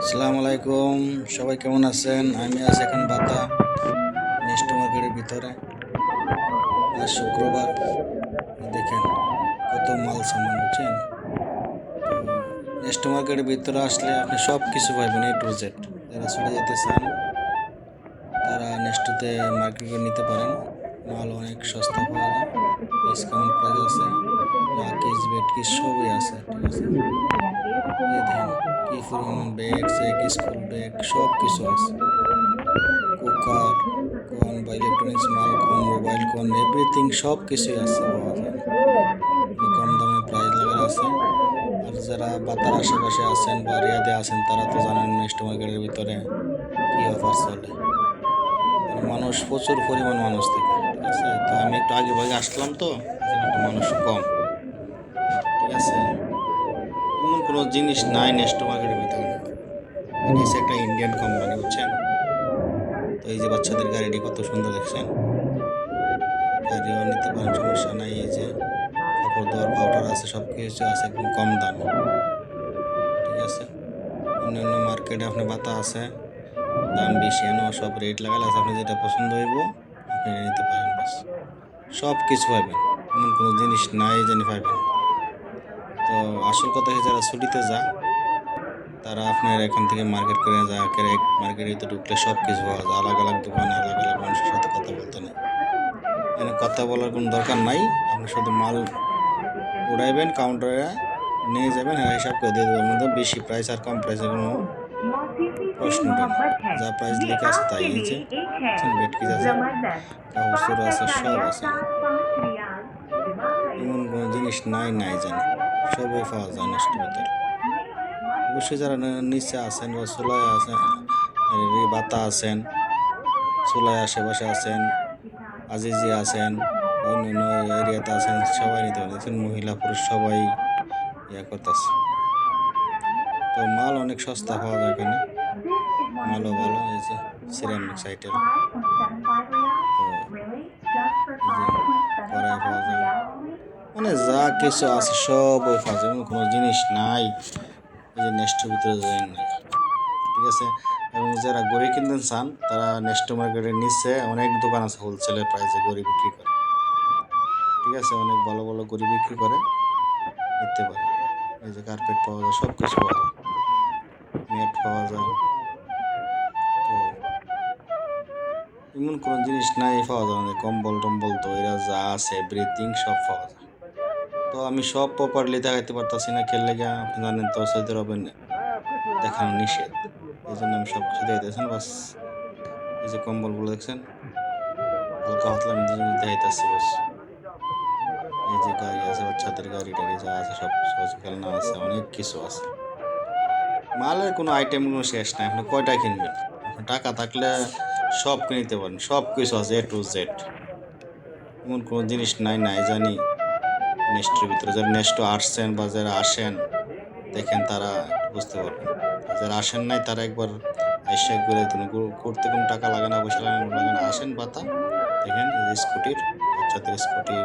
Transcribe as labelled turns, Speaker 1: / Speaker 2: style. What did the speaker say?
Speaker 1: আসসালামু আলাইকুম, সবাই কেমন আছেন? আমি আছি এখন বাতা নেক্সট মার্কেটের ভিতরে। আজ শুক্রবার। দেখেন কত মাল সামান, বুঝছেন? তো নেক্সট মার্কেটের ভিতরে আসলে আপনি সব কিছু পাবেন, এ টু জেড। যারা ছুটে যেতে চান তারা নেক্সটতে মার্কেট করে নিতে পারেন। মাল অনেক সস্তা পাওয়া যায়, ডিসকাউন্ট প্রাইস আছে, লাকিজ বেটকিজ সবই আছে। ঠিক আছে, এই দেখেন কি পরিমাণ ব্যাগ চেক, স্কুল ব্যাগ সব কিছু আছে। কুকার কোন বা ইলেকট্রনিক্স মাল কোন, মোবাইল কোন, এভরিথিং সব কিছুই আছে, পাওয়া যায়। কম দামে প্রাইস লাগানো আছে। আর যারা বাতার আশেপাশে আছেন বা রিয়াদে আছেন তারা তো জানেন নেক্সট মার্কেটের ভিতরে কি অফার চলে। আর মানুষ প্রচুর পরিমাণ মানুষ থাকে। ঠিক আছে, তো আমি একটু আগে ভাগে আসলাম, তো এখানে একটু মানুষ কম। ঠিক আছে, এমন কোনো জিনিস নাই নেক্সট মার্কেটের ভিতরে। এটা হচ্ছে একটা ইন্ডিয়ান কোম্পানি, বুঝছেন? তো এই যে বাচ্চাদের গাড়িটি কত সুন্দর দেখছেন, গাড়িও নিতে পারেন, সমস্যা নাই। এই যে কাপড় ধোয়ার পাউডার আছে, সব কিছু আছে একদম কম দামে। ঠিক আছে, অন্যান্য মার্কেটে আপনি বাতা আছে দাম বেশি, এনে সব রেট লাগালে আছে, আপনি যেটা পছন্দ হইব আপনি এটা নিতে পারেন। বাস সব কিছু পাবেন, এমন কোনো জিনিস নাই জানি পাইবেন না। তো আসল কথা হচ্ছে যারা ছুটিতে যায় তারা আপনার এখান থেকে মার্কেট করে যায়, এক মার্কেটে তো ঢুকলে সব কিছু পাওয়া যায়। আলাদা আলাদা দোকানে আলাদা আলাদা মানুষের সাথে কথা বলতে নেই, এখানে কথা বলার কোনো দরকার নাই। আপনি শুধু মাল উড়াইবেন, কাউন্টারে নিয়ে যাবেন, আর হিসাব করে দিয়ে দেবেন। মধ্যে বেশি প্রাইস আর কম প্রাইসের কোনো প্রশ্ন ওঠে না। যা প্রাইস লেখা আছে তাই। এই যে বেটকিজ আছে, কাপড় আছে, সব আছে। এমন কোনো জিনিস নাই জানি, সবই পাওয়া যায় নেক্সট ভিতরে। অবশ্যই যারা নিচে আছেন বা চুলায় আছেন, বাতা আছেন, চুলায় আশেপাশে আছেন, আজিজি আছেন, অন্যান্য এরিয়াতে আছেন, সবাই নিতে পারেন। দেখছেন মহিলা পুরুষ সবাই ইয়া করতেছে। তো মাল অনেক সস্তা পাওয়া যায় এখানে, মালও ভালো। এই যে সিরামিক্স আইটেম, তো এই যে কড়াই পাওয়া যায়, মানে যা কিছু আছে সবই পাওয়া যায়, এমন কোনো জিনিস নাই এই যে নেক্সটের ভিতরে নাই। ঠিক আছে, এবং যারা গড়ি কিনতে চান তারা নেক্সট মার্কেটের নিচে অনেক দোকান আছে, হোলসেলের প্রাইসে গড়ি বিক্রি করে। ঠিক আছে, অনেক ভালো ভালো গড়ি বিক্রি করে, নিতে পারে। এই যে কার্পেট পাওয়া যায়, সব কিছু পাওয়া যায়, নেট পাওয়া যায়। তো এমন কোনো জিনিস নাই পাওয়া যায় না, কম্বল টম্বল তো এরা যা আছে এভরিথিং সব পাওয়া যায়। তো আমি সব প্রপারলি দেখাইতে পারতাছি না, খেললে গিয়া আপনি জানেন তো সৌদি আরবে দেখানো নিষেধ, এই জন্য আমি সব কিছু দেখাইতেছেন। বাস এই যে কম্বলগুলো দেখছেন, হালকা পাতলা আমি দেখাইতেছি বাস। এই যে গাড়ি আছে, বাচ্চাদের গাড়ি টাড়ি যা আছে সব কিছু, খেলনা আছে, অনেক কিছু আছে। মালের কোনো আইটেম কোনো শেষ নাই, আপনি কয়টা কিনবেন? আপনার টাকা থাকলে সব কিনতে পারেন, সব কিছু আছে এ টু জেড। এমন কোনো জিনিস নাই জানি নেক্সটের ভিতরে। যারা নেক্সট আসছেন বা যারা আসেন দেখেন তারা বুঝতে পারবেন, যারা আসেন নাই তারা একবার এসে ঘুরে করতে কোনো টাকা লাগে না, পয়সা লাগে না, আসেন বাতা দেখেন। এই যে স্কুটির, বাচ্চাদের স্কুটি